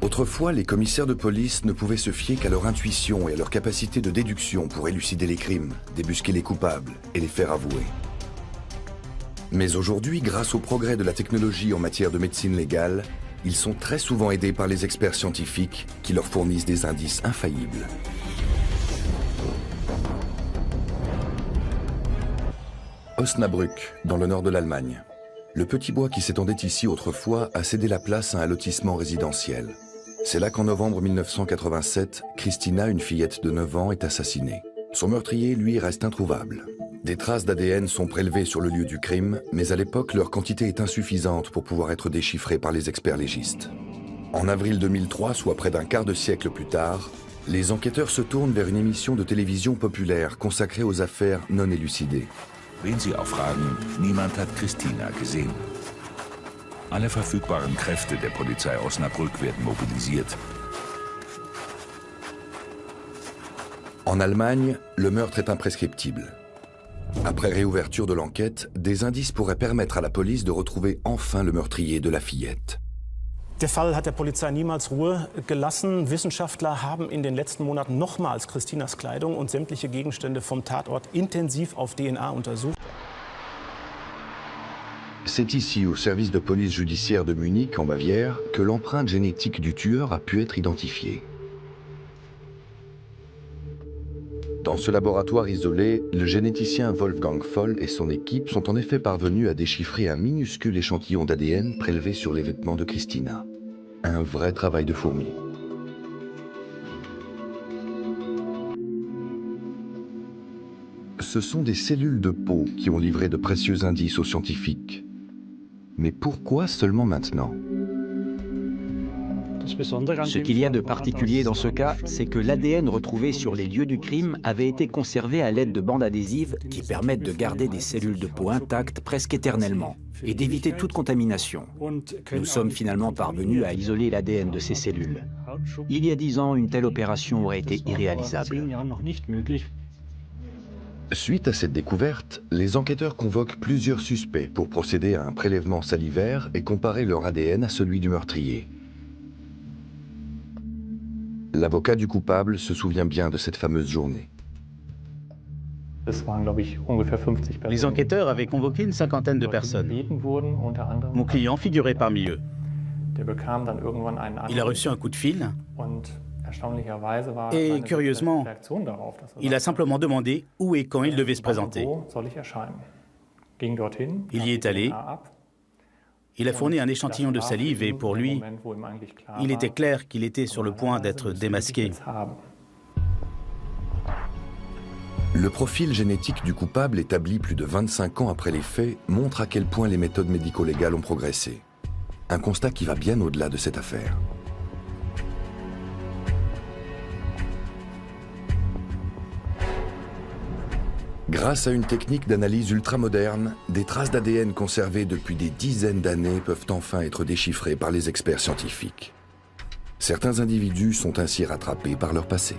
Autrefois, les commissaires de police ne pouvaient se fier qu'à leur intuition et à leur capacité de déduction pour élucider les crimes, débusquer les coupables et les faire avouer. Mais aujourd'hui, grâce au progrès de la technologie en matière de médecine légale, ils sont très souvent aidés par les experts scientifiques qui leur fournissent des indices infaillibles. Osnabrück, dans le nord de l'Allemagne. Le petit bois qui s'étendait ici autrefois a cédé la place à un lotissement résidentiel. C'est là qu'en novembre 1987, Christina, une fillette de 9 ans, est assassinée. Son meurtrier, lui, reste introuvable. Des traces d'ADN sont prélevées sur le lieu du crime, mais à l'époque, leur quantité est insuffisante pour pouvoir être déchiffrée par les experts légistes. En avril 2003, soit près d'un quart de siècle plus tard, les enquêteurs se tournent vers une émission de télévision populaire consacrée aux affaires non élucidées. Wen Sie auch fragen, niemand hat Christina gesehen. Alle verfügbaren Kräfte der Polizei Osnabrück werden mobilisiert. En Allemagne, le meurtre est imprescriptible. Après réouverture de l'enquête, des indices pourraient permettre à la police de retrouver enfin le meurtrier de la fillette. Der Fall hat der Polizei niemals Ruhe gelassen. Wissenschaftler haben in den letzten Monaten nochmals Christinas Kleidung und sämtliche Gegenstände vom Tatort intensiv auf DNA untersucht. C'est ici, au service de police judiciaire de Munich, en Bavière, que l'empreinte génétique du tueur a pu être identifiée. Dans ce laboratoire isolé, le généticien Wolfgang Voll et son équipe sont en effet parvenus à déchiffrer un minuscule échantillon d'ADN prélevé sur les vêtements de Christina. Un vrai travail de fourmi. Ce sont des cellules de peau qui ont livré de précieux indices aux scientifiques. Mais pourquoi seulement maintenant ? Ce qu'il y a de particulier dans ce cas, c'est que l'ADN retrouvé sur les lieux du crime avait été conservé à l'aide de bandes adhésives qui permettent de garder des cellules de peau intactes presque éternellement et d'éviter toute contamination. Nous sommes finalement parvenus à isoler l'ADN de ces cellules. Il y a 10 ans, une telle opération aurait été irréalisable. Suite à cette découverte, les enquêteurs convoquent plusieurs suspects pour procéder à un prélèvement salivaire et comparer leur ADN à celui du meurtrier. L'avocat du coupable se souvient bien de cette fameuse journée. Les enquêteurs avaient convoqué une cinquantaine de personnes. Mon client figurait parmi eux. Il a reçu un coup de fil et, curieusement, il a simplement demandé où et quand il devait se présenter. Il y est allé. Il a fourni un échantillon de salive et pour lui, il était clair qu'il était sur le point d'être démasqué. Le profil génétique du coupable établi plus de 25 ans après les faits montre à quel point les méthodes médico-légales ont progressé. Un constat qui va bien au-delà de cette affaire. Grâce à une technique d'analyse ultramoderne, des traces d'ADN conservées depuis des dizaines d'années peuvent enfin être déchiffrées par les experts scientifiques. Certains individus sont ainsi rattrapés par leur passé.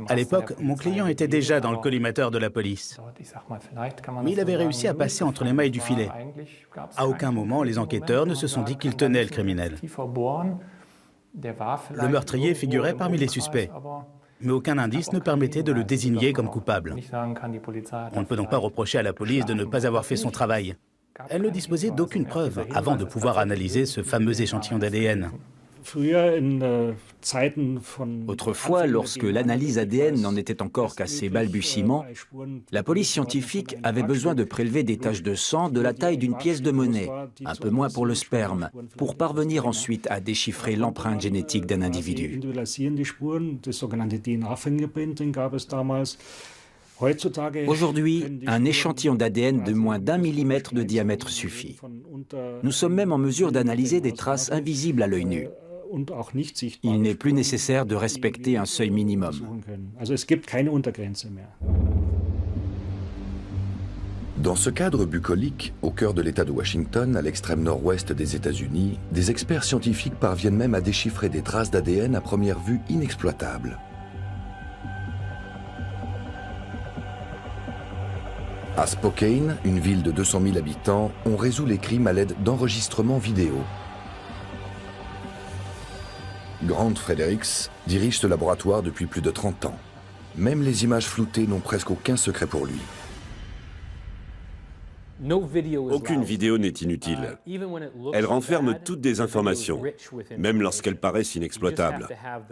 À l'époque, mon client était déjà dans le collimateur de la police. Mais il avait réussi à passer entre les mailles du filet. À aucun moment, les enquêteurs ne se sont dit qu'il tenait le criminel. Le meurtrier figurait parmi les suspects. Mais aucun indice ne permettait de le désigner comme coupable. On ne peut donc pas reprocher à la police de ne pas avoir fait son travail. Elle ne disposait d'aucune preuve avant de pouvoir analyser ce fameux échantillon d'ADN. Autrefois, lorsque l'analyse ADN n'en était encore qu'à ses balbutiements, la police scientifique avait besoin de prélever des taches de sang de la taille d'une pièce de monnaie, un peu moins pour le sperme, pour parvenir ensuite à déchiffrer l'empreinte génétique d'un individu. Aujourd'hui, un échantillon d'ADN de moins d'1 millimètre de diamètre suffit. Nous sommes même en mesure d'analyser des traces invisibles à l'œil nu. Il n'est plus nécessaire de respecter un seuil minimum. Dans ce cadre bucolique, au cœur de l'État de Washington, à l'extrême nord-ouest des États-Unis, des experts scientifiques parviennent même à déchiffrer des traces d'ADN à première vue inexploitables. À Spokane, une ville de 200 000 habitants, on résout les crimes à l'aide d'enregistrements vidéo. Grant Fredericks dirige ce laboratoire depuis plus de 30 ans. Même les images floutées n'ont presque aucun secret pour lui. Aucune vidéo n'est inutile. Elle renferme toutes des informations, même lorsqu'elles paraissent inexploitables.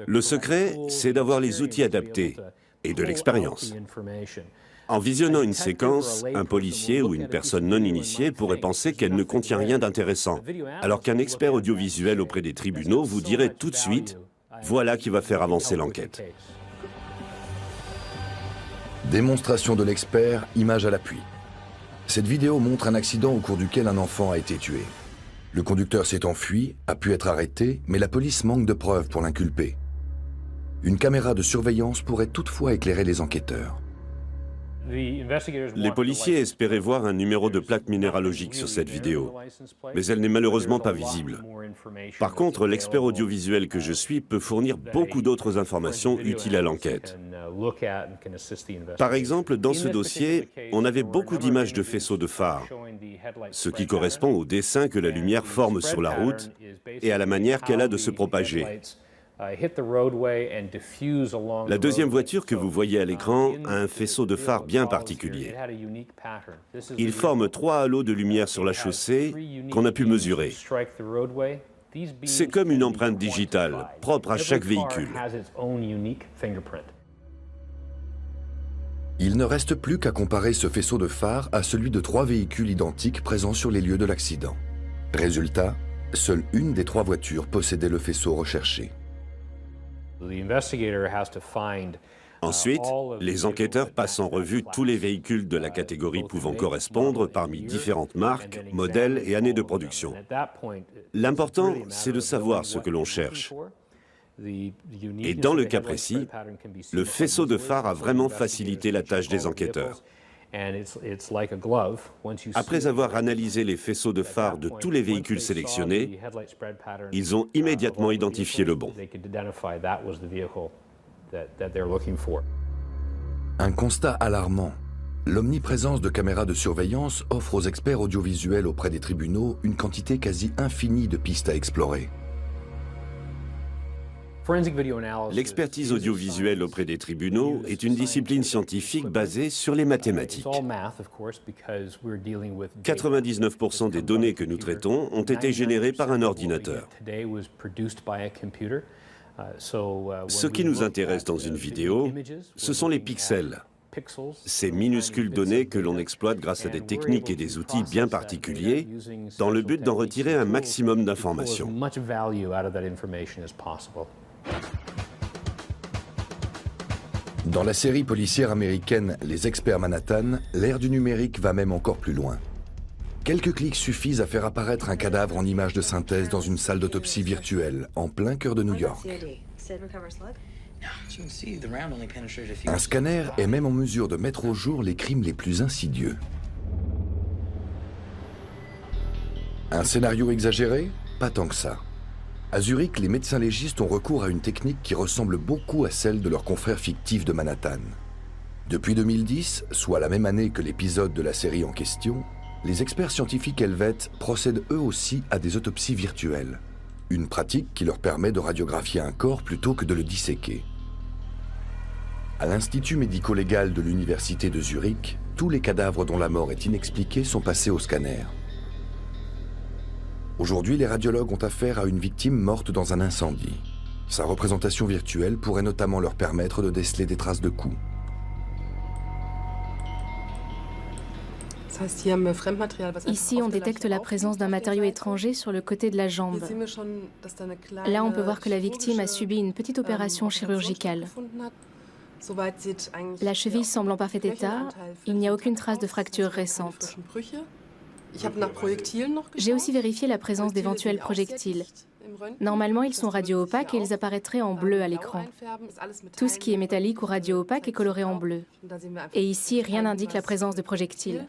Le secret, c'est d'avoir les outils adaptés et de l'expérience. En visionnant une séquence, un policier ou une personne non initiée pourrait penser qu'elle ne contient rien d'intéressant, alors qu'un expert audiovisuel auprès des tribunaux vous dirait tout de suite « voilà qui va faire avancer l'enquête ». Démonstration de l'expert, image à l'appui. Cette vidéo montre un accident au cours duquel un enfant a été tué. Le conducteur s'est enfui, a pu être arrêté, mais la police manque de preuves pour l'inculper. Une caméra de surveillance pourrait toutefois éclairer les enquêteurs. Les policiers espéraient voir un numéro de plaque minéralogique sur cette vidéo, mais elle n'est malheureusement pas visible. Par contre, l'expert audiovisuel que je suis peut fournir beaucoup d'autres informations utiles à l'enquête. Par exemple, dans ce dossier, on avait beaucoup d'images de faisceaux de phare, ce qui correspond au dessin que la lumière forme sur la route et à la manière qu'elle a de se propager. La deuxième voiture que vous voyez à l'écran a un faisceau de phare bien particulier. Il forme 3 halos de lumière sur la chaussée qu'on a pu mesurer. C'est comme une empreinte digitale, propre à chaque véhicule. Il ne reste plus qu'à comparer ce faisceau de phare à celui de 3 véhicules identiques présents sur les lieux de l'accident. Résultat, seule une des 3 voitures possédait le faisceau recherché. Ensuite, les enquêteurs passent en revue tous les véhicules de la catégorie pouvant correspondre parmi différentes marques, modèles et années de production. L'important, c'est de savoir ce que l'on cherche. Et dans le cas précis, le faisceau de phare a vraiment facilité la tâche des enquêteurs. Après avoir analysé les faisceaux de phare de tous les véhicules sélectionnés, ils ont immédiatement identifié le bon. Un constat alarmant. L'omniprésence de caméras de surveillance offre aux experts audiovisuels auprès des tribunaux une quantité quasi infinie de pistes à explorer. L'expertise audiovisuelle auprès des tribunaux est une discipline scientifique basée sur les mathématiques. 99% des données que nous traitons ont été générées par un ordinateur. Ce qui nous intéresse dans une vidéo, ce sont les pixels. Ces minuscules données que l'on exploite grâce à des techniques et des outils bien particuliers, dans le but d'en retirer un maximum d'informations. Dans la série policière américaine Les Experts Manhattan, l'ère du numérique va même encore plus loin. Quelques clics suffisent à faire apparaître un cadavre en image de synthèse dans une salle d'autopsie virtuelle, en plein cœur de New York. Un scanner est même en mesure de mettre au jour les crimes les plus insidieux. Un scénario exagéré? Pas tant que ça. À Zurich, les médecins légistes ont recours à une technique qui ressemble beaucoup à celle de leurs confrères fictifs de Manhattan. Depuis 2010, soit la même année que l'épisode de la série en question, les experts scientifiques helvètes procèdent eux aussi à des autopsies virtuelles. Une pratique qui leur permet de radiographier un corps plutôt que de le disséquer. À l'Institut médico-légal de l'Université de Zurich, tous les cadavres dont la mort est inexpliquée sont passés au scanner. Aujourd'hui, les radiologues ont affaire à une victime morte dans un incendie. Sa représentation virtuelle pourrait notamment leur permettre de déceler des traces de coups. Ici, on détecte la présence d'un matériau étranger sur le côté de la jambe. Là, on peut voir que la victime a subi une petite opération chirurgicale. La cheville semble en parfait état. Il n'y a aucune trace de fracture récente. J'ai aussi vérifié la présence d'éventuels projectiles. Normalement, ils sont radio-opaques et ils apparaîtraient en bleu à l'écran. Tout ce qui est métallique ou radio-opaque est coloré en bleu. Et ici, rien n'indique la présence de projectiles.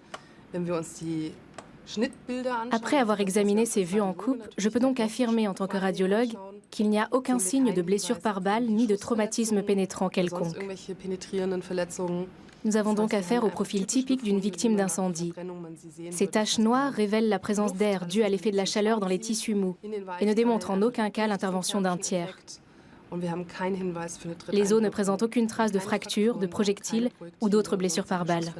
Après avoir examiné ces vues en coupe, je peux donc affirmer en tant que radiologue qu'il n'y a aucun signe de blessure par balle ni de traumatisme pénétrant quelconque. Nous avons donc affaire au profil typique d'une victime d'incendie. Ces taches noires révèlent la présence d'air due à l'effet de la chaleur dans les tissus mous et ne démontrent en aucun cas l'intervention d'un tiers. Les os ne présentent aucune trace de fracture, de projectile ou d'autres blessures par balle.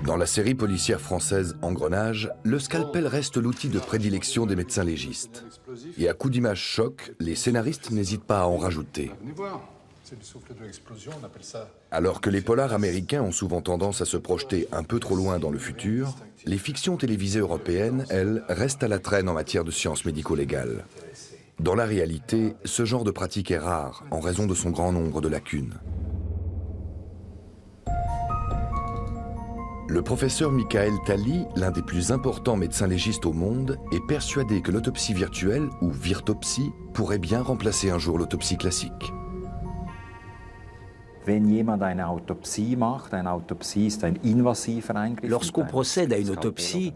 Dans la série policière française Engrenage, le scalpel reste l'outil de prédilection des médecins légistes. Et à coup d'images choc, les scénaristes n'hésitent pas à en rajouter. Alors que les polars américains ont souvent tendance à se projeter un peu trop loin dans le futur, les fictions télévisées européennes, elles, restent à la traîne en matière de sciences médico-légales. Dans la réalité, ce genre de pratique est rare en raison de son grand nombre de lacunes. Le professeur Michael Talley, l'un des plus importants médecins légistes au monde, est persuadé que l'autopsie virtuelle, ou virtopsie, pourrait bien remplacer un jour l'autopsie classique. Lorsqu'on procède à une autopsie,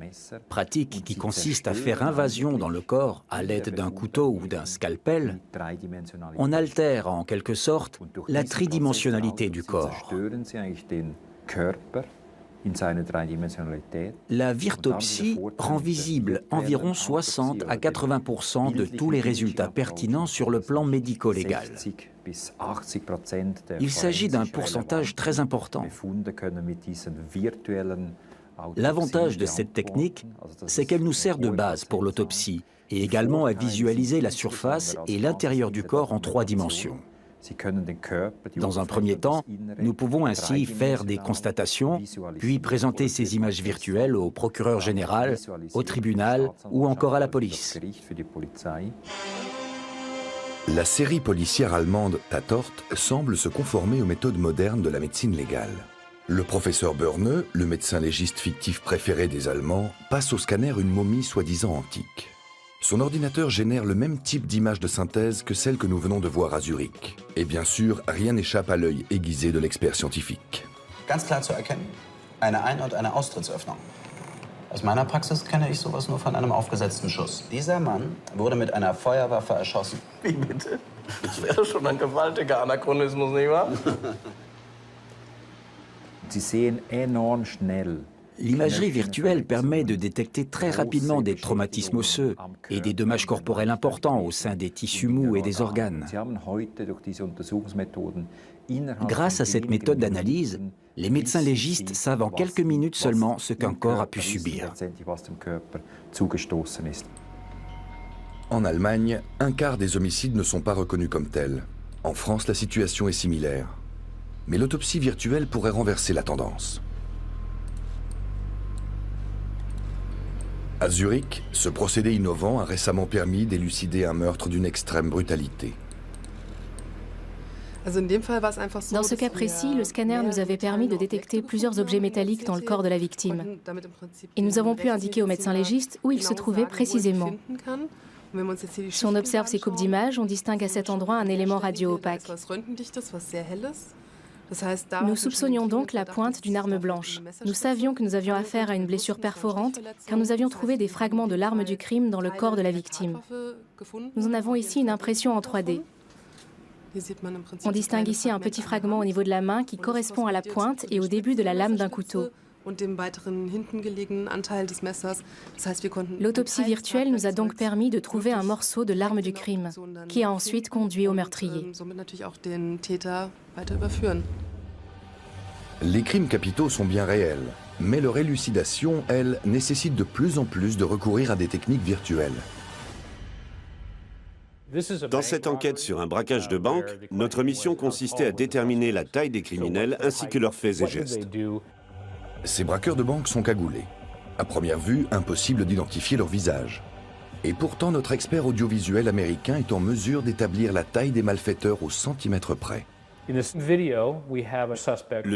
pratique qui consiste à faire invasion dans le corps à l'aide d'un couteau ou d'un scalpel, on altère en quelque sorte la tridimensionnalité du corps. La virtopsie rend visible environ 60 à 80% de tous les résultats pertinents sur le plan médico-légal. Il s'agit d'un pourcentage très important. L'avantage de cette technique, c'est qu'elle nous sert de base pour l'autopsie et également à visualiser la surface et l'intérieur du corps en 3 dimensions. Dans un premier temps, nous pouvons ainsi faire des constatations, puis présenter ces images virtuelles au procureur général, au tribunal ou encore à la police. La série policière allemande Tatort semble se conformer aux méthodes modernes de la médecine légale. Le professeur Börne, le médecin légiste fictif préféré des Allemands, passe au scanner une momie soi-disant antique. Son ordinateur génère le même type d'image de synthèse que celle que nous venons de voir à Zurich. Et bien sûr, rien n'échappe à l'œil aiguisé de l'expert scientifique. Ganz klar zu erkennen, eine Ein- und eine Austrittsöffnung. Aus meiner Praxis kenne ich sowas nur von einem aufgesetzten Schuss. Dieser Mann wurde mit einer Feuerwaffe erschossen. Wie bitte? Das wäre schon ein gewaltiger Anachronismus, nicht wahr? Sie sehen enorm schnell. L'imagerie virtuelle permet de détecter très rapidement des traumatismes osseux et des dommages corporels importants au sein des tissus mous et des organes. Grâce à cette méthode d'analyse, les médecins légistes savent en quelques minutes seulement ce qu'un corps a pu subir. En Allemagne, un quart des homicides ne sont pas reconnus comme tels. En France, la situation est similaire. Mais l'autopsie virtuelle pourrait renverser la tendance. À Zurich, ce procédé innovant a récemment permis d'élucider un meurtre d'une extrême brutalité. Dans ce cas précis, le scanner nous avait permis de détecter plusieurs objets métalliques dans le corps de la victime. Et nous avons pu indiquer au médecin légiste où ils se trouvaient précisément. Si on observe ces coupes d'images, on distingue à cet endroit un élément radio-opaque. Nous soupçonnions donc la pointe d'une arme blanche. Nous savions que nous avions affaire à une blessure perforante car nous avions trouvé des fragments de l'arme du crime dans le corps de la victime. Nous en avons ici une impression en 3D. On distingue ici un petit fragment au niveau de la main qui correspond à la pointe et au début de la lame d'un couteau. L'autopsie virtuelle nous a donc permis de trouver un morceau de l'arme du crime, qui a ensuite conduit au meurtrier. Les crimes capitaux sont bien réels, mais leur élucidation, elle, nécessite de plus en plus de recourir à des techniques virtuelles. Dans cette enquête sur un braquage de banque, notre mission consistait à déterminer la taille des criminels ainsi que leurs faits et gestes. Ces braqueurs de banque sont cagoulés. À première vue, impossible d'identifier leur visage. Et pourtant, notre expert audiovisuel américain est en mesure d'établir la taille des malfaiteurs au centimètre près. Le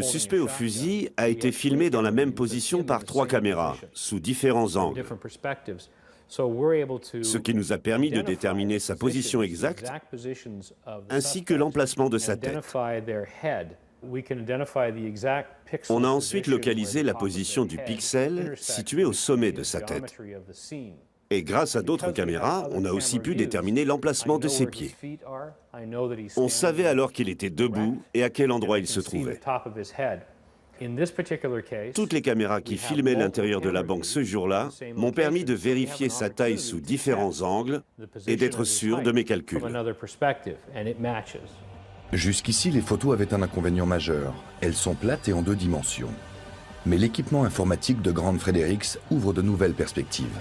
suspect au fusil a été filmé dans la même position par 3 caméras, sous différents angles. Ce qui nous a permis de déterminer sa position exacte, ainsi que l'emplacement de sa tête. On a ensuite localisé la position du pixel situé au sommet de sa tête. Et grâce à d'autres caméras, on a aussi pu déterminer l'emplacement de ses pieds. On savait alors qu'il était debout et à quel endroit il se trouvait. Toutes les caméras qui filmaient l'intérieur de la banque ce jour-là m'ont permis de vérifier sa taille sous différents angles et d'être sûr de mes calculs. Jusqu'ici, les photos avaient un inconvénient majeur. Elles sont plates et en 2 dimensions. Mais l'équipement informatique de Grant Fredericks ouvre de nouvelles perspectives.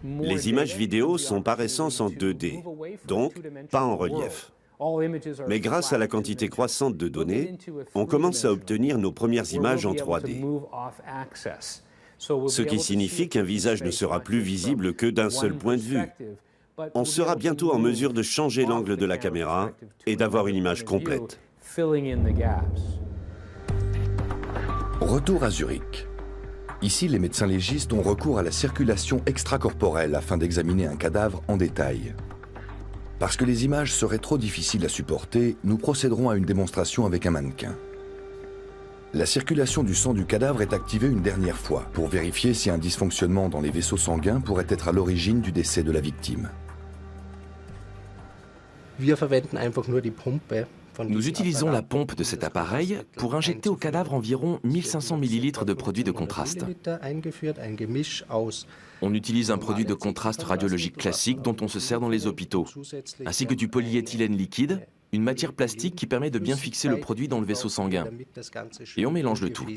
Les images vidéo sont par essence en 2D, donc pas en relief. Mais grâce à la quantité croissante de données, on commence à obtenir nos premières images en 3D. Ce qui signifie qu'un visage ne sera plus visible que d'un seul point de vue. On sera bientôt en mesure de changer l'angle de la caméra et d'avoir une image complète. Retour à Zurich. Ici, les médecins légistes ont recours à la circulation extracorporelle afin d'examiner un cadavre en détail. Parce que les images seraient trop difficiles à supporter, nous procéderons à une démonstration avec un mannequin. La circulation du sang du cadavre est activée une dernière fois pour vérifier si un dysfonctionnement dans les vaisseaux sanguins pourrait être à l'origine du décès de la victime. Nous utilisons la pompe de cet appareil pour injecter au cadavre environ 1500 ml de produit de contraste. On utilise un produit de contraste radiologique classique dont on se sert dans les hôpitaux, ainsi que du polyéthylène liquide, une matière plastique qui permet de bien fixer le produit dans le vaisseau sanguin. Et on mélange le tout.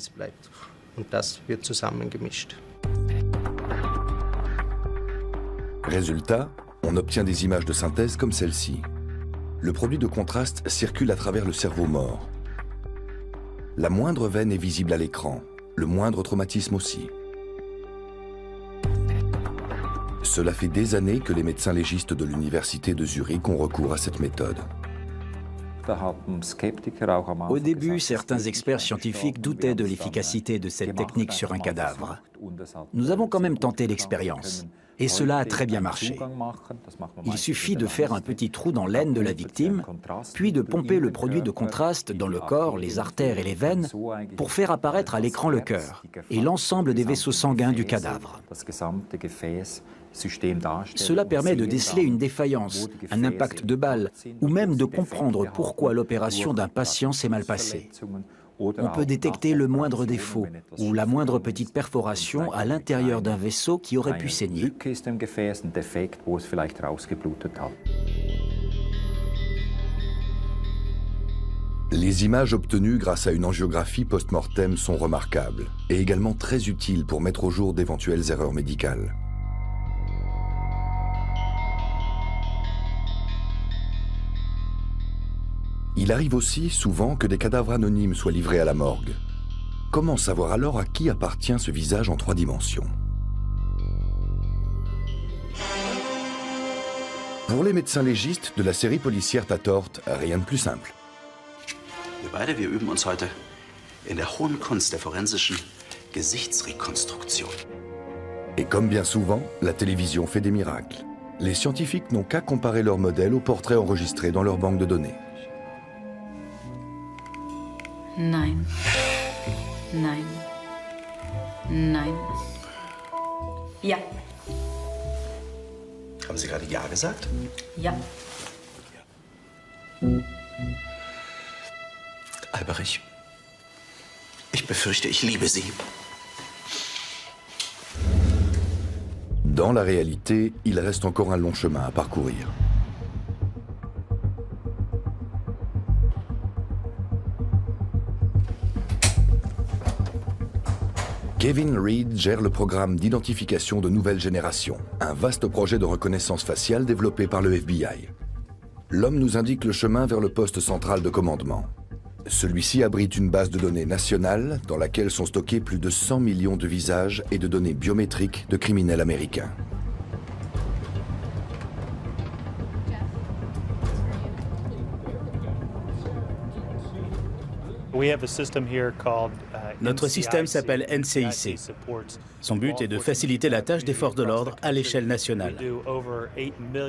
Résultat, on obtient des images de synthèse comme celle-ci. Le produit de contraste circule à travers le cerveau mort. La moindre veine est visible à l'écran, le moindre traumatisme aussi. Cela fait des années que les médecins légistes de l'université de Zurich ont recours à cette méthode. Au début, certains experts scientifiques doutaient de l'efficacité de cette technique sur un cadavre. Nous avons quand même tenté l'expérience. Et cela a très bien marché. Il suffit de faire un petit trou dans l'aine de la victime, puis de pomper le produit de contraste dans le corps, les artères et les veines, pour faire apparaître à l'écran le cœur et l'ensemble des vaisseaux sanguins du cadavre. Cela permet de déceler une défaillance, un impact de balle, ou même de comprendre pourquoi l'opération d'un patient s'est mal passée. On peut détecter le moindre défaut ou la moindre petite perforation à l'intérieur d'un vaisseau qui aurait pu saigner. Les images obtenues grâce à une angiographie post-mortem sont remarquables et également très utiles pour mettre au jour d'éventuelles erreurs médicales. Il arrive aussi souvent que des cadavres anonymes soient livrés à la morgue. Comment savoir alors à qui appartient ce visage en 3 dimensions? Pour les médecins légistes de la série policière Tatort, rien de plus simple. Wir beide, wir üben uns heute in der hohen Kunst der forensischen Gesichtsrekonstruktion. Et comme bien souvent, la télévision fait des miracles. Les scientifiques n'ont qu'à comparer leurs modèles aux portraits enregistrés dans leur banque de données. Nein. Nein. Nein. Ja. Haben Sie gerade Ja gesagt? Ja. Alberich, ich befürchte, ich liebe Sie. Dans la réalité, il reste encore un long chemin à parcourir. Kevin Reed gère le programme d'identification de nouvelle génération, un vaste projet de reconnaissance faciale développé par le FBI. L'homme nous indique le chemin vers le poste central de commandement. Celui-ci abrite une base de données nationale dans laquelle sont stockés plus de 100 millions de visages et de données biométriques de criminels américains. Notre système s'appelle NCIC. Son but est de faciliter la tâche des forces de l'ordre à l'échelle nationale.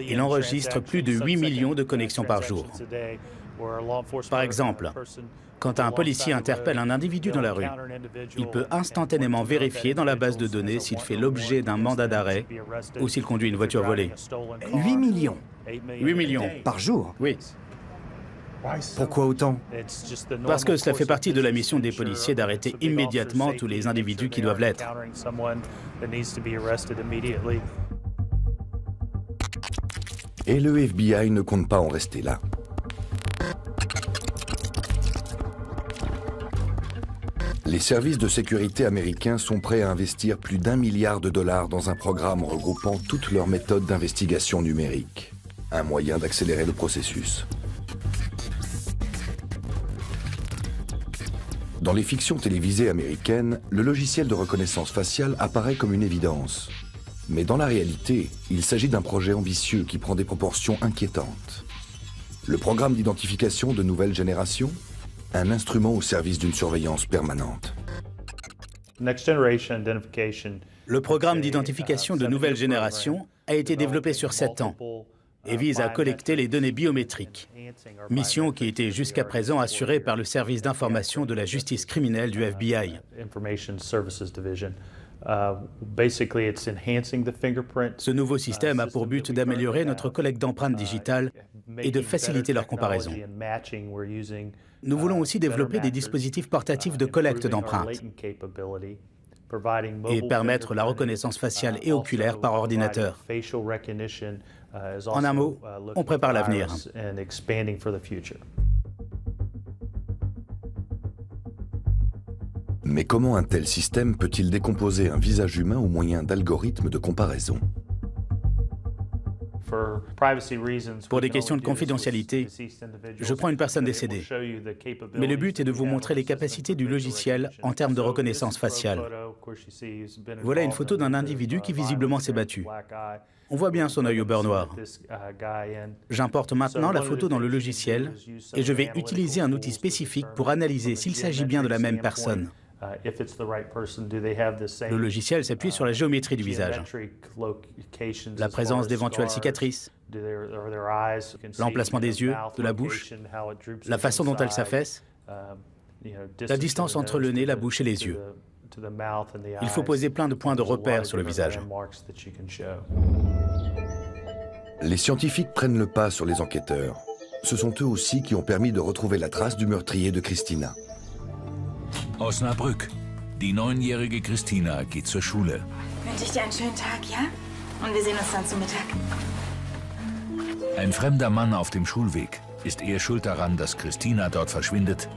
Il enregistre plus de 8 millions de connexions par jour. Par exemple, Quand un policier interpelle un individu dans la rue, il peut instantanément vérifier dans la base de données s'il fait l'objet d'un mandat d'arrêt ou s'il conduit une voiture volée. 8 millions 8 millions. par jour? Oui. Pourquoi autant? Parce que cela fait partie de la mission des policiers d'arrêter immédiatement tous les individus qui doivent l'être. Et le FBI ne compte pas en rester là. Les services de sécurité américains sont prêts à investir plus d'1 milliard de dollars dans un programme regroupant toutes leurs méthodes d'investigation numérique. Un moyen d'accélérer le processus. Dans les fictions télévisées américaines, le logiciel de reconnaissance faciale apparaît comme une évidence. Mais dans la réalité, il s'agit d'un projet ambitieux qui prend des proportions inquiétantes. Le programme d'identification de nouvelle génération, un instrument au service d'une surveillance permanente. Le programme d'identification de nouvelle génération a été développé sur 7 ans et vise à collecter les données biométriques, mission qui était jusqu'à présent assurée par le service d'information de la justice criminelle du FBI. Ce nouveau système a pour but d'améliorer notre collecte d'empreintes digitales et de faciliter leur comparaison. Nous voulons aussi développer des dispositifs portatifs de collecte d'empreintes et permettre la reconnaissance faciale et oculaire par ordinateur. En un mot, on prépare l'avenir. Mais comment un tel système peut-il décomposer un visage humain au moyen d'algorithmes de comparaison? Pour des questions de confidentialité, je prends une personne décédée. Mais le but est de vous montrer les capacités du logiciel en termes de reconnaissance faciale. Voilà une photo d'un individu qui visiblement s'est battu. On voit bien son œil au beurre noir. J'importe maintenant la photo dans le logiciel et je vais utiliser un outil spécifique pour analyser s'il s'agit bien de la même personne. Le logiciel s'appuie sur la géométrie du visage, la présence d'éventuelles cicatrices, l'emplacement des yeux, de la bouche, la façon dont elle s'affaisse, la distance entre le nez, la bouche et les yeux. Il faut poser plein de points de repère sur le visage. Les scientifiques prennent le pas sur les enquêteurs. Ce sont eux aussi qui ont permis de retrouver la trace du meurtrier de Christina. Osnabrück. Die 9-jährige Christina geht zur Schule. Wünsche ich dir einen schönen Tag, ja? Und wir sehen uns dann zu Mittag. Ein fremder Mann auf dem Schulweg. Ist er schuld daran, dass Christina dort verschwindet?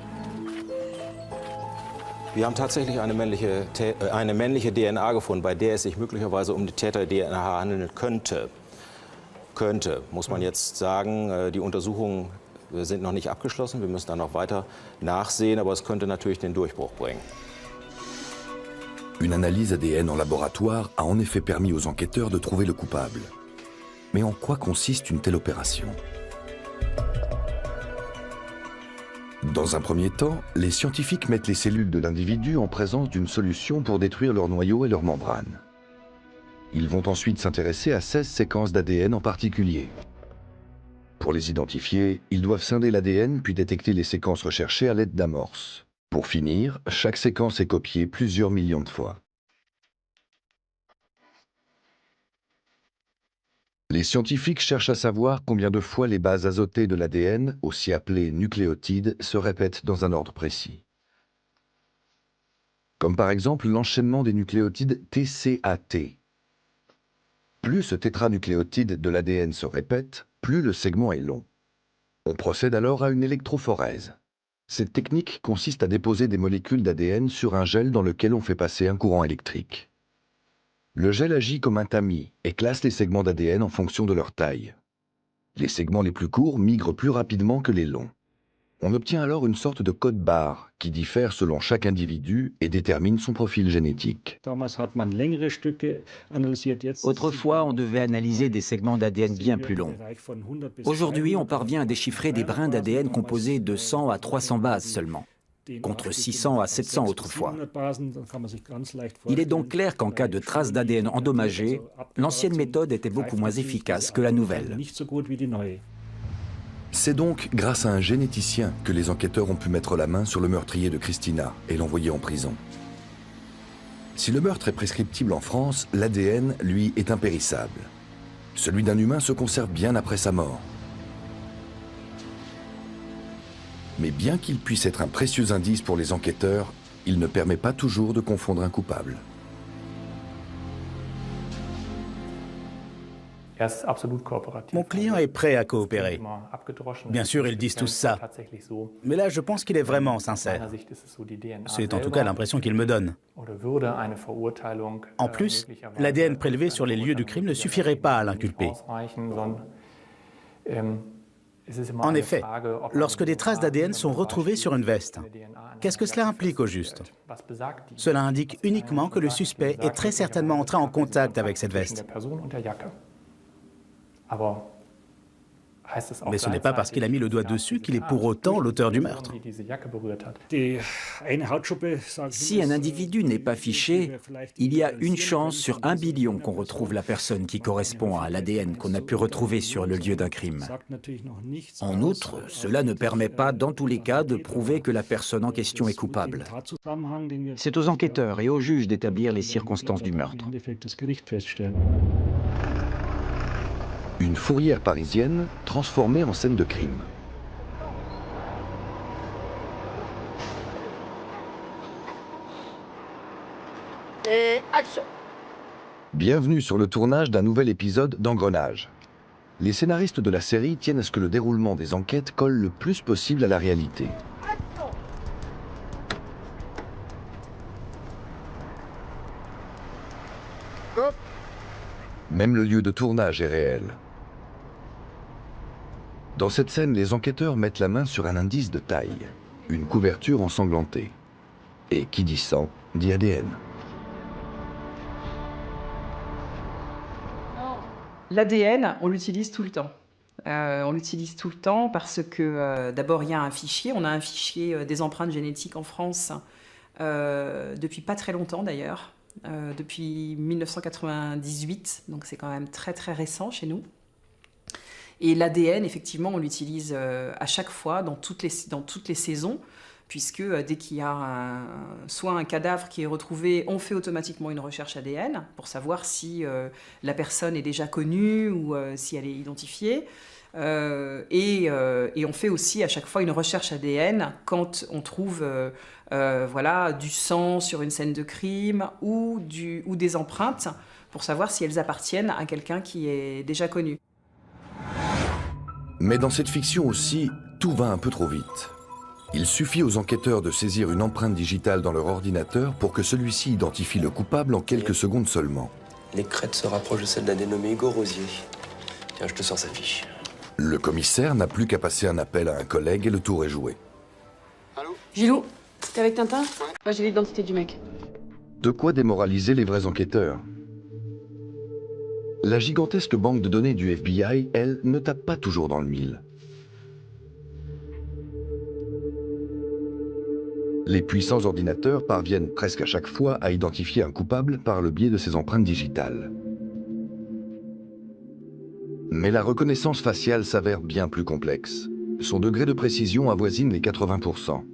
Wir haben tatsächlich eine männliche DNA gefunden, bei der es sich möglicherweise um die Täter-DNA handeln könnte. Muss man jetzt sagen, die Untersuchungen sind noch nicht abgeschlossen. Wir müssen da noch weiter nachsehen, aber es könnte natürlich den Durchbruch bringen. Une analyse ADN en laboratoire a en effet permis aux enquêteurs de trouver le coupable. Mais en quoi consiste une telle opération? Dans un premier temps, les scientifiques mettent les cellules de l'individu en présence d'une solution pour détruire leur noyau et leur membrane. Ils vont ensuite s'intéresser à 16 séquences d'ADN en particulier. Pour les identifier, ils doivent scinder l'ADN puis détecter les séquences recherchées à l'aide d'amorces. Pour finir, chaque séquence est copiée plusieurs millions de fois. Les scientifiques cherchent à savoir combien de fois les bases azotées de l'ADN, aussi appelées nucléotides, se répètent dans un ordre précis. Comme par exemple l'enchaînement des nucléotides TCAT. Plus ce tétranucléotide de l'ADN se répète, plus le segment est long. On procède alors à une électrophorèse. Cette technique consiste à déposer des molécules d'ADN sur un gel dans lequel on fait passer un courant électrique. Le gel agit comme un tamis et classe les segments d'ADN en fonction de leur taille. Les segments les plus courts migrent plus rapidement que les longs. On obtient alors une sorte de code barre qui diffère selon chaque individu et détermine son profil génétique. Autrefois, on devait analyser des segments d'ADN bien plus longs. Aujourd'hui, on parvient à déchiffrer des brins d'ADN composés de 100 à 300 bases seulement, contre 600 à 700 autrefois. Il est donc clair qu'en cas de traces d'ADN endommagées, l'ancienne méthode était beaucoup moins efficace que la nouvelle. C'est donc grâce à un généticien que les enquêteurs ont pu mettre la main sur le meurtrier de Christina et l'envoyer en prison. Si le meurtre est prescriptible en France, l'ADN, lui, est impérissable. Celui d'un humain se conserve bien après sa mort. Mais bien qu'il puisse être un précieux indice pour les enquêteurs, il ne permet pas toujours de confondre un coupable. Mon client est prêt à coopérer. Bien sûr, ils disent tous ça. Mais là, je pense qu'il est vraiment sincère. C'est en tout cas l'impression qu'il me donne. En plus, l'ADN prélevé sur les lieux du crime ne suffirait pas à l'inculper. En effet, lorsque des traces d'ADN sont retrouvées sur une veste, qu'est-ce que cela implique au juste? Cela indique uniquement que le suspect est très certainement entré en contact avec cette veste. Mais ce n'est pas parce qu'il a mis le doigt dessus qu'il est pour autant l'auteur du meurtre. Si un individu n'est pas fiché, il y a une chance sur 1 billion qu'on retrouve la personne qui correspond à l'ADN qu'on a pu retrouver sur le lieu d'un crime. En outre, cela ne permet pas, dans tous les cas, de prouver que la personne en question est coupable. C'est aux enquêteurs et aux juges d'établir les circonstances du meurtre. Une fourrière parisienne transformée en scène de crime. Et action! Bienvenue sur le tournage d'un nouvel épisode d'Engrenage. Les scénaristes de la série tiennent à ce que le déroulement des enquêtes colle le plus possible à la réalité. Même le lieu de tournage est réel. Dans cette scène, les enquêteurs mettent la main sur un indice de taille, une couverture ensanglantée. Et qui dit sang, dit ADN. L'ADN, on l'utilise tout le temps. On l'utilise tout le temps parce que d'abord, il y a un fichier. On a un fichier des empreintes génétiques en France depuis pas très longtemps d'ailleurs. Depuis 1998, donc c'est quand même très très récent chez nous. Et l'ADN, effectivement, on l'utilise à chaque fois, dans toutes les saisons, puisque dès qu'il y a soit un cadavre qui est retrouvé, on fait automatiquement une recherche ADN pour savoir si la personne est déjà connue ou si elle est identifiée. Et on fait aussi à chaque fois une recherche ADN quand on trouve voilà, du sang sur une scène de crime ou des empreintes pour savoir si elles appartiennent à quelqu'un qui est déjà connu. Mais dans cette fiction aussi, tout va un peu trop vite. Il suffit aux enquêteurs de saisir une empreinte digitale dans leur ordinateur pour que celui-ci identifie le coupable en quelques secondes seulement. Les crêtes se rapprochent de celle d'un dénommé Hugo Rosier. Tiens, je te sors sa fiche. Le commissaire n'a plus qu'à passer un appel à un collègue et le tour est joué. Allô? Gilou, t'es avec Tintin? Ouais, j'ai l'identité du mec. De quoi démoraliser les vrais enquêteurs. La gigantesque banque de données du FBI, elle, ne tape pas toujours dans le mille. Les puissants ordinateurs parviennent presque à chaque fois à identifier un coupable par le biais de ses empreintes digitales. Mais la reconnaissance faciale s'avère bien plus complexe. Son degré de précision avoisine les 80%.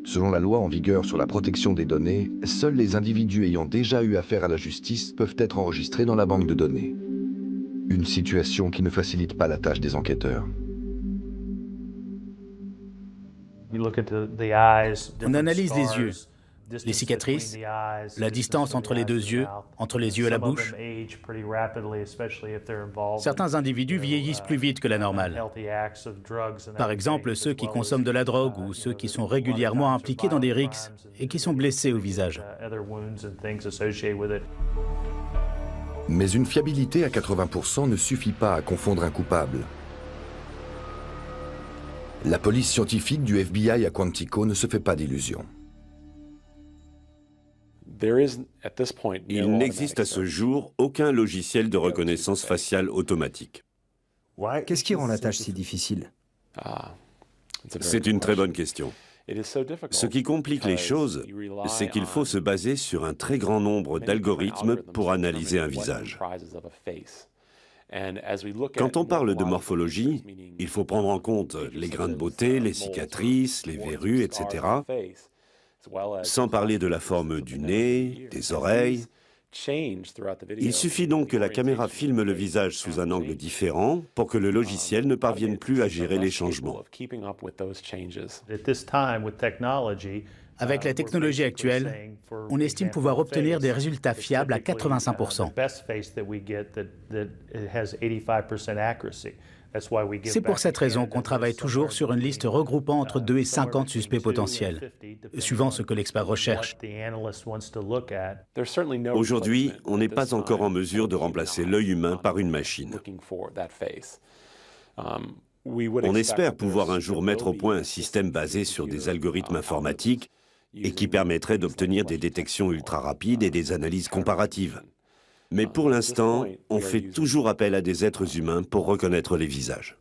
Selon la loi en vigueur sur la protection des données, seuls les individus ayant déjà eu affaire à la justice peuvent être enregistrés dans la banque de données. Une situation qui ne facilite pas la tâche des enquêteurs. On analyse les yeux, les cicatrices, la distance entre les deux yeux et la bouche. Certains individus vieillissent plus vite que la normale. Par exemple, ceux qui consomment de la drogue ou ceux qui sont régulièrement impliqués dans des rixes et qui sont blessés au visage. Mais une fiabilité à 80% ne suffit pas à confondre un coupable. La police scientifique du FBI à Quantico ne se fait pas d'illusions. Il n'existe à ce jour aucun logiciel de reconnaissance faciale automatique. Qu'est-ce qui rend la tâche si difficile? C'est une très bonne question. Ce qui complique les choses, c'est qu'il faut se baser sur un très grand nombre d'algorithmes pour analyser un visage. Quand on parle de morphologie, il faut prendre en compte les grains de beauté, les cicatrices, les verrues, etc. Sans parler de la forme du nez, des oreilles. Il suffit donc que la caméra filme le visage sous un angle différent pour que le logiciel ne parvienne plus à gérer les changements. Avec la technologie actuelle, on estime pouvoir obtenir des résultats fiables à 85%. C'est pour cette raison qu'on travaille toujours sur une liste regroupant entre 2 et 50 suspects potentiels, suivant ce que l'expert recherche. Aujourd'hui, on n'est pas encore en mesure de remplacer l'œil humain par une machine. On espère pouvoir un jour mettre au point un système basé sur des algorithmes informatiques et qui permettrait d'obtenir des détections ultra rapides et des analyses comparatives. Mais pour l'instant, on fait toujours appel à des êtres humains pour reconnaître les visages.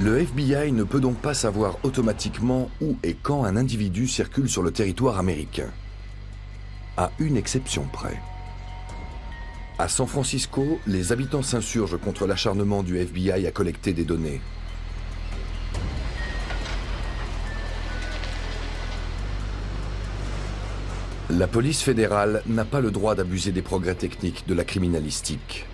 Le FBI ne peut donc pas savoir automatiquement où et quand un individu circule sur le territoire américain. À une exception près. À San Francisco, les habitants s'insurgent contre l'acharnement du FBI à collecter des données. La police fédérale n'a pas le droit d'abuser des progrès techniques de la criminalistique.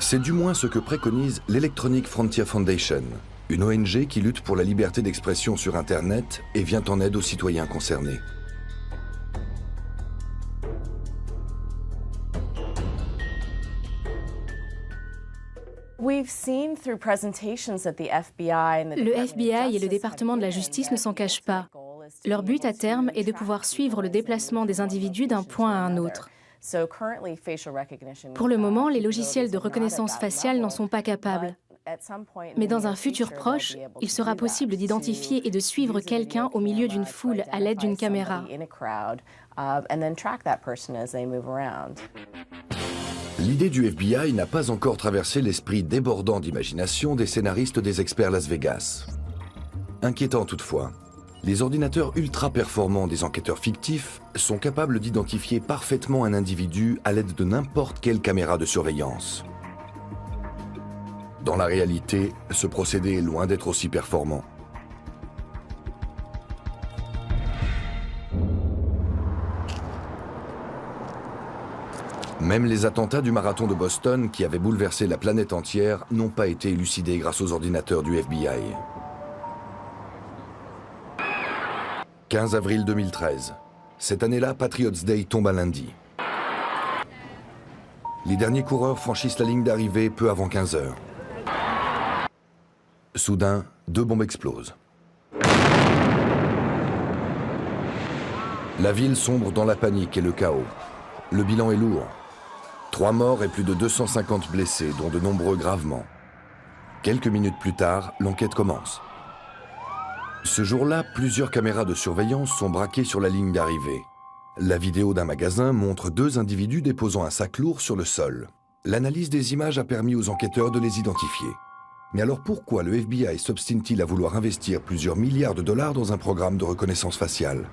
C'est du moins ce que préconise l'Electronic Frontier Foundation, une ONG qui lutte pour la liberté d'expression sur Internet et vient en aide aux citoyens concernés. Le FBI et le département de la justice ne s'en cachent pas. Leur but à terme est de pouvoir suivre le déplacement des individus d'un point à un autre. Pour le moment, les logiciels de reconnaissance faciale n'en sont pas capables. Mais dans un futur proche, il sera possible d'identifier et de suivre quelqu'un au milieu d'une foule à l'aide d'une caméra. L'idée du FBI n'a pas encore traversé l'esprit débordant d'imagination des scénaristes des experts Las Vegas. Inquiétant toutefois, les ordinateurs ultra performants des enquêteurs fictifs sont capables d'identifier parfaitement un individu à l'aide de n'importe quelle caméra de surveillance. Dans la réalité, ce procédé est loin d'être aussi performant. Même les attentats du marathon de Boston, qui avaient bouleversé la planète entière, n'ont pas été élucidés grâce aux ordinateurs du FBI. 15 avril 2013. Cette année-là, Patriots Day tombe un lundi. Les derniers coureurs franchissent la ligne d'arrivée peu avant 15 heures. Soudain, 2 bombes explosent. La ville sombre dans la panique et le chaos. Le bilan est lourd. 3 morts et plus de 250 blessés, dont de nombreux gravement. Quelques minutes plus tard, l'enquête commence. Ce jour-là, plusieurs caméras de surveillance sont braquées sur la ligne d'arrivée. La vidéo d'un magasin montre 2 individus déposant un sac lourd sur le sol. L'analyse des images a permis aux enquêteurs de les identifier. Mais alors pourquoi le FBI s'obstine-t-il à vouloir investir plusieurs milliards de dollars dans un programme de reconnaissance faciale ?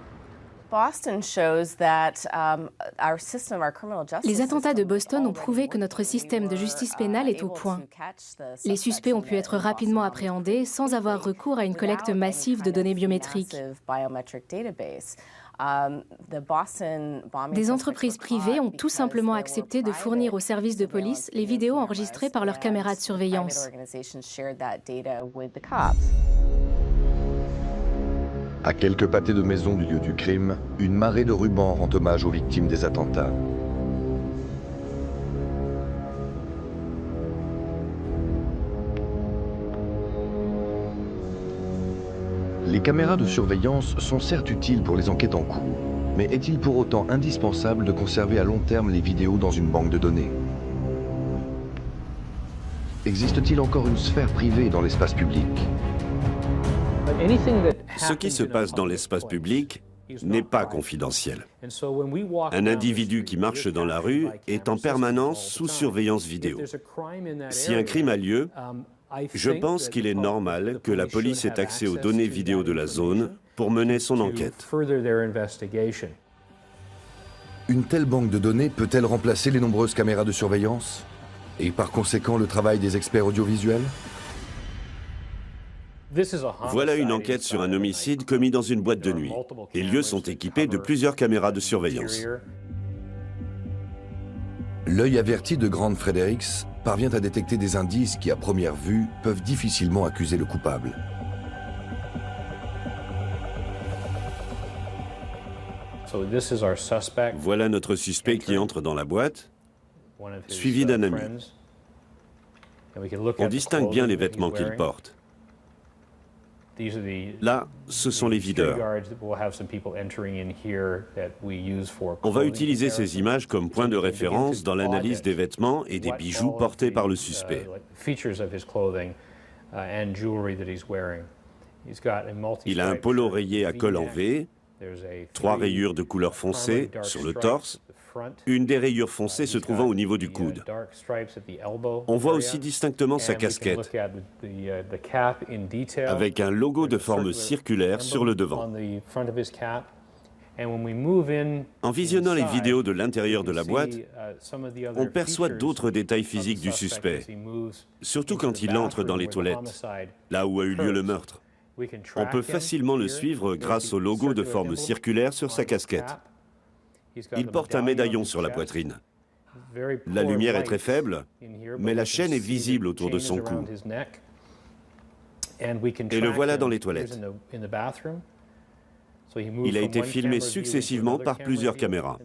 Les attentats de Boston ont prouvé que notre système de justice pénale est au point. Les suspects ont pu être rapidement appréhendés sans avoir recours à une collecte massive de données biométriques. Des entreprises privées ont tout simplement accepté de fournir aux services de police les vidéos enregistrées par leurs caméras de surveillance. À quelques pâtés de maison du lieu du crime, une marée de rubans rend hommage aux victimes des attentats. Les caméras de surveillance sont certes utiles pour les enquêtes en cours, mais est-il pour autant indispensable de conserver à long terme les vidéos dans une banque de données? Existe-t-il encore une sphère privée dans l'espace public? Ce qui se passe dans l'espace public n'est pas confidentiel. Un individu qui marche dans la rue est en permanence sous surveillance vidéo. Si un crime a lieu, je pense qu'il est normal que la police ait accès aux données vidéo de la zone pour mener son enquête. Une telle banque de données peut-elle remplacer les nombreuses caméras de surveillance et par conséquent le travail des experts audiovisuels? Voilà une enquête sur un homicide commis dans une boîte de nuit. Les lieux sont équipés de plusieurs caméras de surveillance. L'œil averti de Grant Fredericks parvient à détecter des indices qui, à première vue, peuvent difficilement accuser le coupable. Voilà notre suspect qui entre dans la boîte, suivi d'un ami. On distingue bien les vêtements qu'il porte. Là, ce sont les videurs. On va utiliser ces images comme point de référence dans l'analyse des vêtements et des bijoux portés par le suspect. Il a un polo rayé à col en V, 3 rayures de couleur foncée sur le torse, une des rayures foncées se trouvant au niveau du coude. On voit aussi distinctement sa casquette, avec un logo de forme circulaire sur le devant. En visionnant les vidéos de l'intérieur de la boîte, on perçoit d'autres détails physiques du suspect, surtout quand il entre dans les toilettes, là où a eu lieu le meurtre. On peut facilement le suivre grâce au logo de forme circulaire sur sa casquette. Il porte un médaillon sur la poitrine. La lumière est très faible, mais la chaîne est visible autour de son cou. Et le voilà dans les toilettes. Il a été filmé successivement par plusieurs caméras.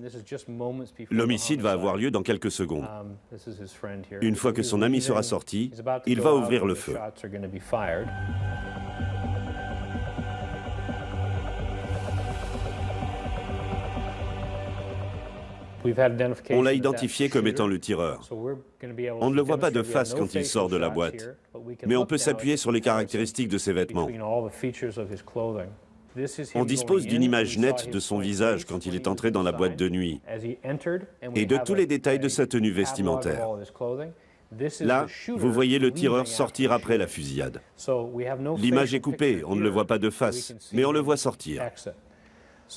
L'homicide va avoir lieu dans quelques secondes. Une fois que son ami sera sorti, il va ouvrir le feu. On l'a identifié comme étant le tireur. On ne le voit pas de face quand il sort de la boîte, mais on peut s'appuyer sur les caractéristiques de ses vêtements. On dispose d'une image nette de son visage quand il est entré dans la boîte de nuit et de tous les détails de sa tenue vestimentaire. Là, vous voyez le tireur sortir après la fusillade. L'image est coupée, on ne le voit pas de face, mais on le voit sortir.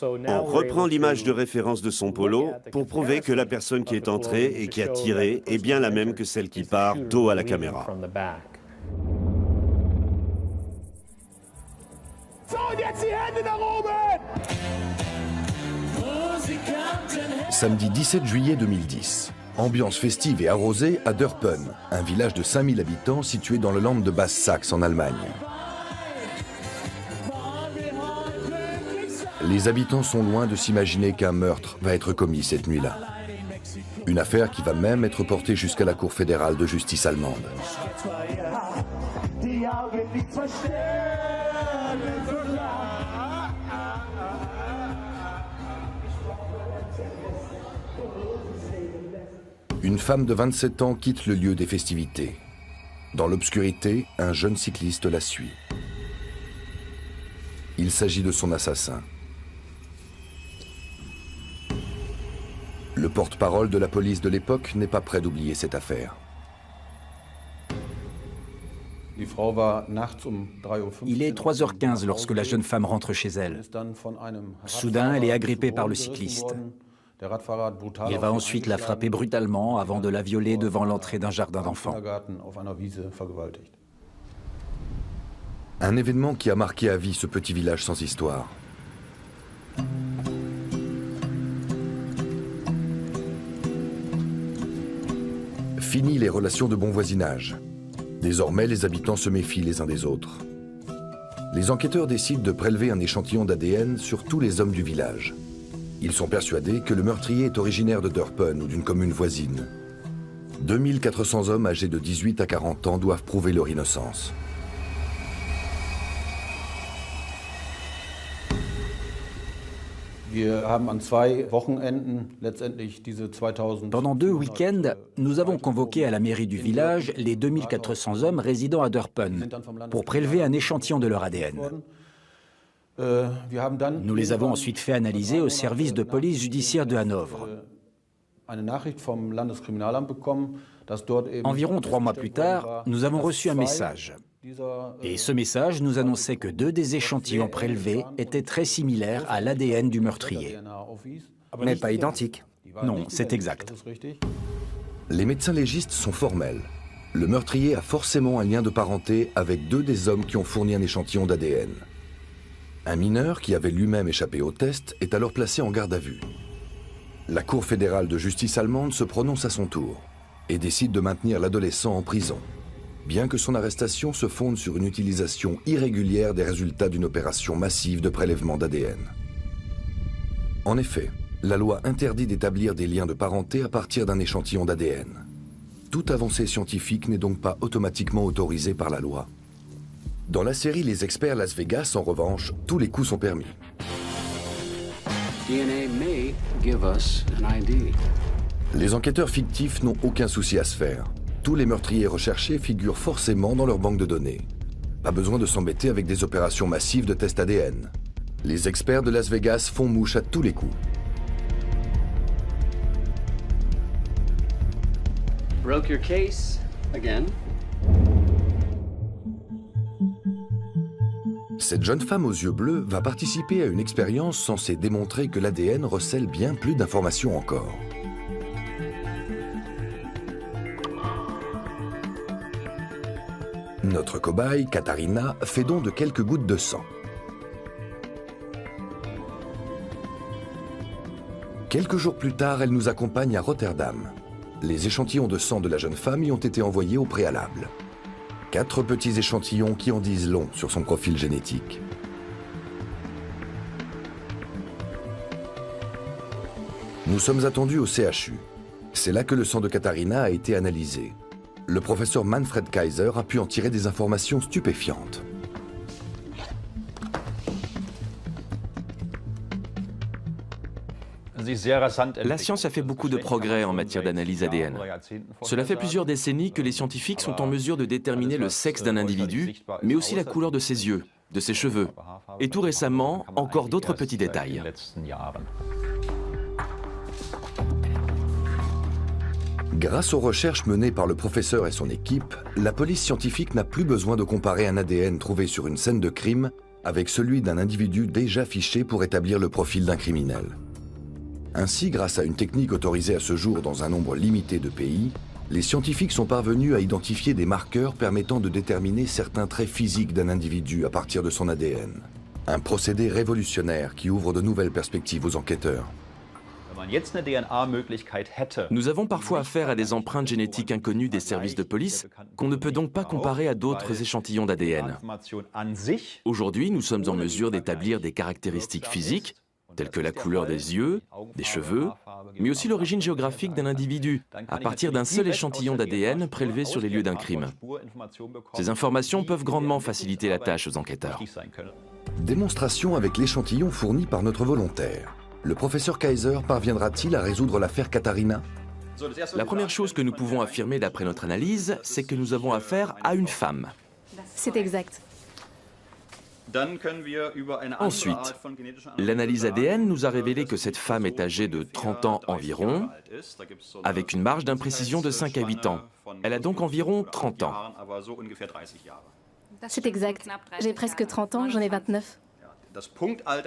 On reprend l'image de référence de son polo pour prouver que la personne qui est entrée et qui a tiré est bien la même que celle qui part dos à la caméra. Samedi 17 juillet 2010. Ambiance festive et arrosée à Dörpen, un village de 5000 habitants situé dans le land de Basse-Saxe en Allemagne. Les habitants sont loin de s'imaginer qu'un meurtre va être commis cette nuit-là. Une affaire qui va même être portée jusqu'à la Cour fédérale de justice allemande. Une femme de 27 ans quitte le lieu des festivités. Dans l'obscurité, un jeune cycliste la suit. Il s'agit de son assassin. Le porte-parole de la police de l'époque n'est pas prêt d'oublier cette affaire. Il est 3h15 lorsque la jeune femme rentre chez elle. Soudain, elle est agrippée par le cycliste. Il va ensuite la frapper brutalement avant de la violer devant l'entrée d'un jardin d'enfants. Un événement qui a marqué à vie ce petit village sans histoire. Fini les relations de bon voisinage. Désormais, les habitants se méfient les uns des autres. Les enquêteurs décident de prélever un échantillon d'ADN sur tous les hommes du village. Ils sont persuadés que le meurtrier est originaire de Dörpen ou d'une commune voisine. 2400 hommes âgés de 18 à 40 ans doivent prouver leur innocence. Pendant 2 week-ends, nous avons convoqué à la mairie du village les 2400 hommes résidant à Dörpen pour prélever un échantillon de leur ADN. Nous les avons ensuite fait analyser au service de police judiciaire de Hanovre. Environ 3 mois plus tard, nous avons reçu un message. Et ce message nous annonçait que 2 des échantillons prélevés étaient très similaires à l'ADN du meurtrier. Mais pas identiques. Non, c'est exact. Les médecins légistes sont formels. Le meurtrier a forcément un lien de parenté avec 2 des hommes qui ont fourni un échantillon d'ADN. Un mineur qui avait lui-même échappé au test est alors placé en garde à vue. La Cour fédérale de justice allemande se prononce à son tour et décide de maintenir l'adolescent en prison, bien que son arrestation se fonde sur une utilisation irrégulière des résultats d'une opération massive de prélèvement d'ADN. En effet, la loi interdit d'établir des liens de parenté à partir d'un échantillon d'ADN. Toute avancée scientifique n'est donc pas automatiquement autorisée par la loi. Dans la série Les Experts Las Vegas, en revanche, tous les coups sont permis. DNA may give us an ID. Les enquêteurs fictifs n'ont aucun souci à se faire. Tous les meurtriers recherchés figurent forcément dans leur banque de données. Pas besoin de s'embêter avec des opérations massives de tests ADN. Les experts de Las Vegas font mouche à tous les coups. Broke your case again. Cette jeune femme aux yeux bleus va participer à une expérience censée démontrer que l'ADN recèle bien plus d'informations encore. Notre cobaye, Katharina, fait don de quelques gouttes de sang. Quelques jours plus tard, elle nous accompagne à Rotterdam. Les échantillons de sang de la jeune femme y ont été envoyés au préalable. 4 petits échantillons qui en disent long sur son profil génétique. Nous sommes attendus au CHU. C'est là que le sang de Katharina a été analysé. Le professeur Manfred Kaiser a pu en tirer des informations stupéfiantes. La science a fait beaucoup de progrès en matière d'analyse ADN. Cela fait plusieurs décennies que les scientifiques sont en mesure de déterminer le sexe d'un individu, mais aussi la couleur de ses yeux, de ses cheveux, et tout récemment, encore d'autres petits détails. Grâce aux recherches menées par le professeur et son équipe, la police scientifique n'a plus besoin de comparer un ADN trouvé sur une scène de crime avec celui d'un individu déjà fiché pour établir le profil d'un criminel. Ainsi, grâce à une technique autorisée à ce jour dans un nombre limité de pays, les scientifiques sont parvenus à identifier des marqueurs permettant de déterminer certains traits physiques d'un individu à partir de son ADN. Un procédé révolutionnaire qui ouvre de nouvelles perspectives aux enquêteurs. Nous avons parfois affaire à des empreintes génétiques inconnues des services de police qu'on ne peut donc pas comparer à d'autres échantillons d'ADN. Aujourd'hui, nous sommes en mesure d'établir des caractéristiques physiques, telles que la couleur des yeux, des cheveux, mais aussi l'origine géographique d'un individu, à partir d'un seul échantillon d'ADN prélevé sur les lieux d'un crime. Ces informations peuvent grandement faciliter la tâche aux enquêteurs. Démonstration avec l'échantillon fourni par notre volontaire. Le professeur Kaiser parviendra-t-il à résoudre l'affaire Katharina? La première chose que nous pouvons affirmer d'après notre analyse, c'est que nous avons affaire à une femme. C'est exact. Ensuite, l'analyse ADN nous a révélé que cette femme est âgée de 30 ans environ, avec une marge d'imprécision de 5 à 8 ans. Elle a donc environ 30 ans. C'est exact. J'ai presque 30 ans, j'en ai 29.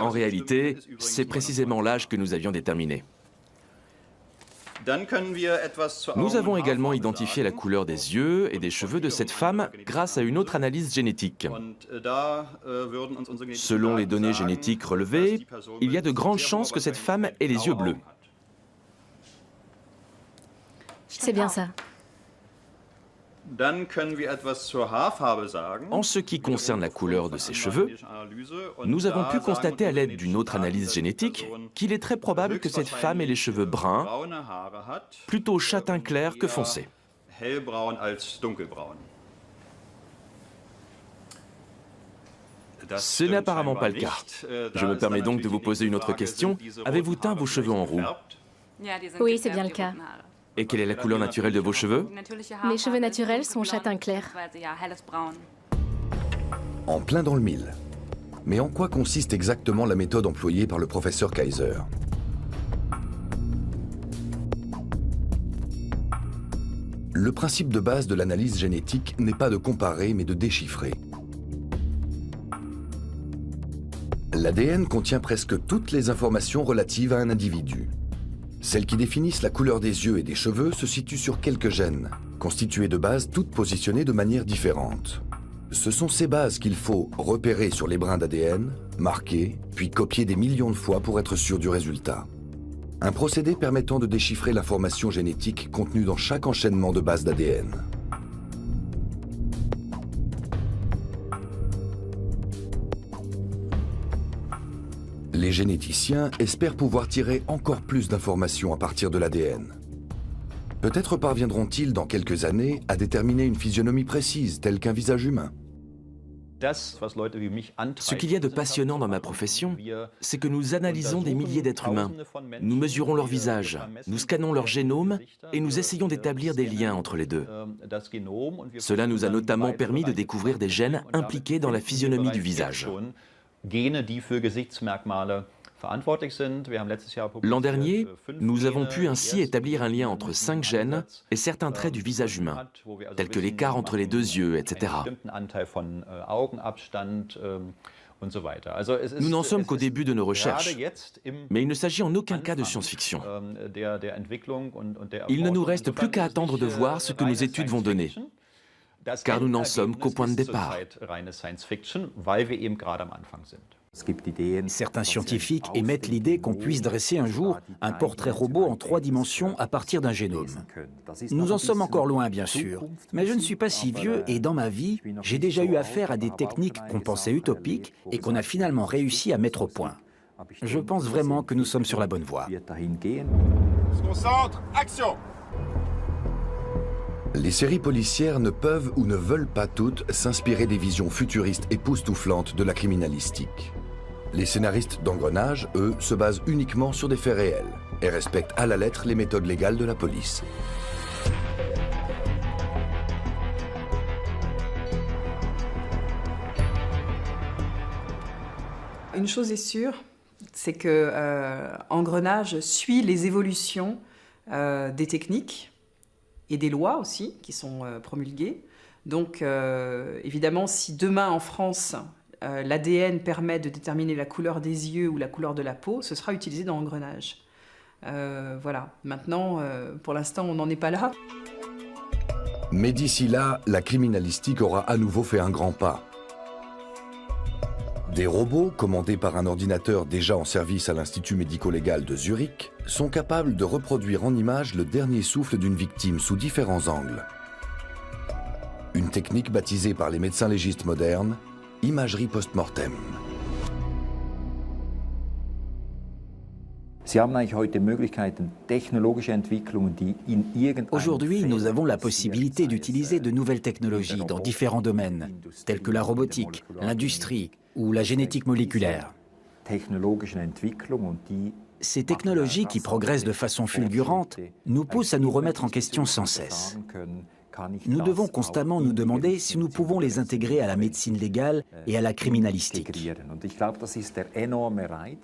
En réalité, c'est précisément l'âge que nous avions déterminé. Nous avons également identifié la couleur des yeux et des cheveux de cette femme grâce à une autre analyse génétique. Selon les données génétiques relevées, il y a de grandes chances que cette femme ait les yeux bleus. C'est bien ça. En ce qui concerne la couleur de ses cheveux, nous avons pu constater à l'aide d'une autre analyse génétique qu'il est très probable que cette femme ait les cheveux bruns, plutôt châtain clair que foncé. Ce n'est apparemment pas le cas. Je me permets donc de vous poser une autre question. Avez-vous teint vos cheveux en roux? Oui, c'est bien le cas. Et quelle est la couleur naturelle de vos cheveux? Mes cheveux naturels sont châtain clair. En plein dans le mille. Mais en quoi consiste exactement la méthode employée par le professeur Kaiser? Le principe de base de l'analyse génétique n'est pas de comparer, mais de déchiffrer. L'ADN contient presque toutes les informations relatives à un individu. Celles qui définissent la couleur des yeux et des cheveux se situent sur quelques gènes, constituées de bases toutes positionnées de manière différente. Ce sont ces bases qu'il faut repérer sur les brins d'ADN, marquer, puis copier des millions de fois pour être sûr du résultat. Un procédé permettant de déchiffrer l'information génétique contenue dans chaque enchaînement de bases d'ADN. Les généticiens espèrent pouvoir tirer encore plus d'informations à partir de l'ADN. Peut-être parviendront-ils dans quelques années à déterminer une physionomie précise, telle qu'un visage humain. Ce qu'il y a de passionnant dans ma profession, c'est que nous analysons des milliers d'êtres humains. Nous mesurons leur visage, nous scannons leur génome et nous essayons d'établir des liens entre les deux. Cela nous a notamment permis de découvrir des gènes impliqués dans la physionomie du visage. L'an dernier, nous avons pu ainsi établir un lien entre 5 gènes et certains traits du visage humain, tels que l'écart entre les 2 yeux, etc. Nous n'en sommes qu'au début de nos recherches, mais il ne s'agit en aucun cas de science-fiction. Il ne nous reste plus qu'à attendre de voir ce que nos études vont donner, car nous n'en sommes qu'au point de départ. Certains scientifiques émettent l'idée qu'on puisse dresser un jour un portrait robot en 3 dimensions à partir d'un génome. Nous en sommes encore loin, bien sûr, mais je ne suis pas si vieux et dans ma vie, j'ai déjà eu affaire à des techniques qu'on pensait utopiques et qu'on a finalement réussi à mettre au point. Je pense vraiment que nous sommes sur la bonne voie. On se concentre, action! Les séries policières ne peuvent ou ne veulent pas toutes s'inspirer des visions futuristes époustouflantes de la criminalistique. Les scénaristes d'Engrenage, eux, se basent uniquement sur des faits réels et respectent à la lettre les méthodes légales de la police. Une chose est sûre, c'est que Engrenage suit les évolutions des techniques et des lois aussi qui sont promulguées. Donc évidemment, si demain en France, l'ADN permet de déterminer la couleur des yeux ou la couleur de la peau, ce sera utilisé dans Engrenage. Voilà. Maintenant, pour l'instant, on n'en est pas là. Mais d'ici là, la criminalistique aura à nouveau fait un grand pas. Des robots, commandés par un ordinateur déjà en service à l'Institut médico-légal de Zurich, sont capables de reproduire en images le dernier souffle d'une victime sous différents angles. Une technique baptisée par les médecins légistes modernes, imagerie post-mortem. Aujourd'hui, nous avons la possibilité d'utiliser de nouvelles technologies dans différents domaines, tels que la robotique, l'industrie ou la génétique moléculaire. Ces technologies qui progressent de façon fulgurante nous poussent à nous remettre en question sans cesse. Nous devons constamment nous demander si nous pouvons les intégrer à la médecine légale et à la criminalistique.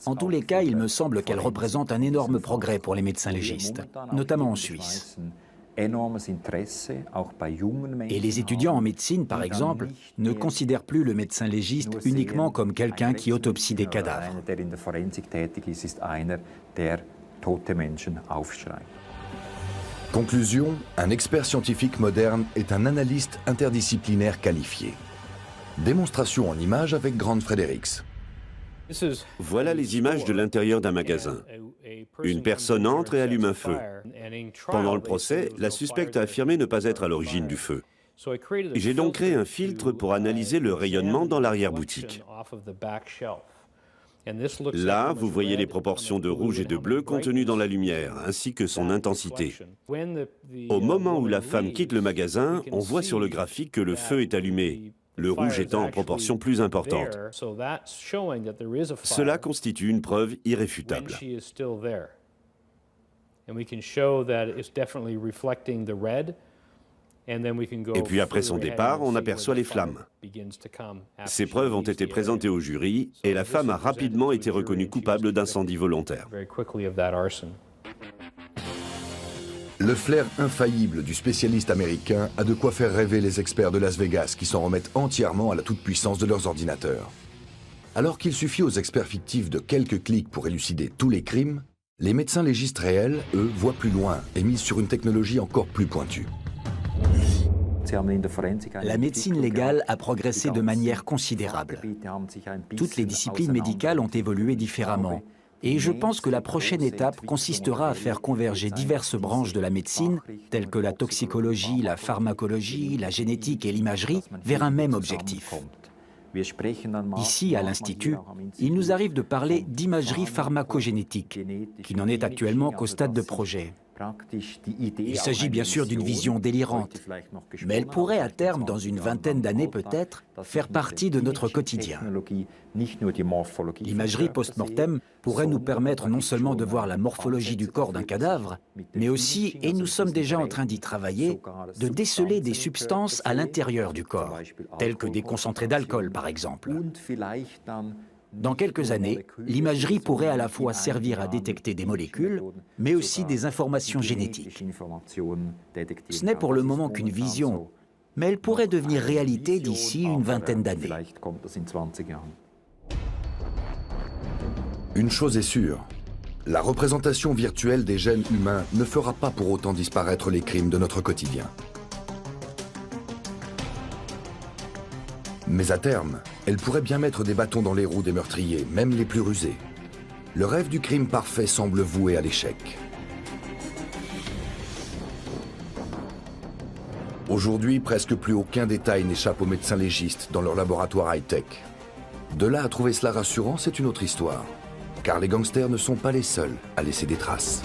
En tous les cas, il me semble qu'elles représentent un énorme progrès pour les médecins légistes, notamment en Suisse. Et les étudiants en médecine, par exemple, ne considèrent plus le médecin légiste uniquement comme quelqu'un qui autopsie des cadavres. Conclusion, un expert scientifique moderne est un analyste interdisciplinaire qualifié. Démonstration en images avec Grant Fredericks. Voilà les images de l'intérieur d'un magasin. Une personne entre et allume un feu. Pendant le procès, la suspecte a affirmé ne pas être à l'origine du feu. J'ai donc créé un filtre pour analyser le rayonnement dans l'arrière-boutique. Là, vous voyez les proportions de rouge et de bleu contenues dans la lumière, ainsi que son intensité. Au moment où la femme quitte le magasin, on voit sur le graphique que le feu est allumé, le rouge étant en proportion plus importante. Cela constitue une preuve irréfutable. Et puis après son départ, on aperçoit les flammes. Ces preuves ont été présentées au jury et la femme a rapidement été reconnue coupable d'incendie volontaire. Le flair infaillible du spécialiste américain a de quoi faire rêver les experts de Las Vegas qui s'en remettent entièrement à la toute-puissance de leurs ordinateurs. Alors qu'il suffit aux experts fictifs de quelques clics pour élucider tous les crimes, les médecins légistes réels, eux, voient plus loin et misent sur une technologie encore plus pointue. La médecine légale a progressé de manière considérable. Toutes les disciplines médicales ont évolué différemment. Et je pense que la prochaine étape consistera à faire converger diverses branches de la médecine, telles que la toxicologie, la pharmacologie, la génétique et l'imagerie, vers un même objectif. Ici, à l'Institut, il nous arrive de parler d'imagerie pharmacogénétique, qui n'en est actuellement qu'au stade de projet. Il s'agit bien sûr d'une vision délirante, mais elle pourrait à terme, dans une vingtaine d'années peut-être, faire partie de notre quotidien. L'imagerie post-mortem pourrait nous permettre non seulement de voir la morphologie du corps d'un cadavre, mais aussi, et nous sommes déjà en train d'y travailler, de déceler des substances à l'intérieur du corps, telles que des concentrés d'alcool par exemple. Dans quelques années, l'imagerie pourrait à la fois servir à détecter des molécules, mais aussi des informations génétiques. Ce n'est pour le moment qu'une vision, mais elle pourrait devenir réalité d'ici une vingtaine d'années. Une chose est sûre, la représentation virtuelle des gènes humains ne fera pas pour autant disparaître les crimes de notre quotidien. Mais à terme, elle pourrait bien mettre des bâtons dans les roues des meurtriers, même les plus rusés. Le rêve du crime parfait semble voué à l'échec. Aujourd'hui, presque plus aucun détail n'échappe aux médecins légistes dans leur laboratoire high-tech. De là à trouver cela rassurant, c'est une autre histoire. Car les gangsters ne sont pas les seuls à laisser des traces.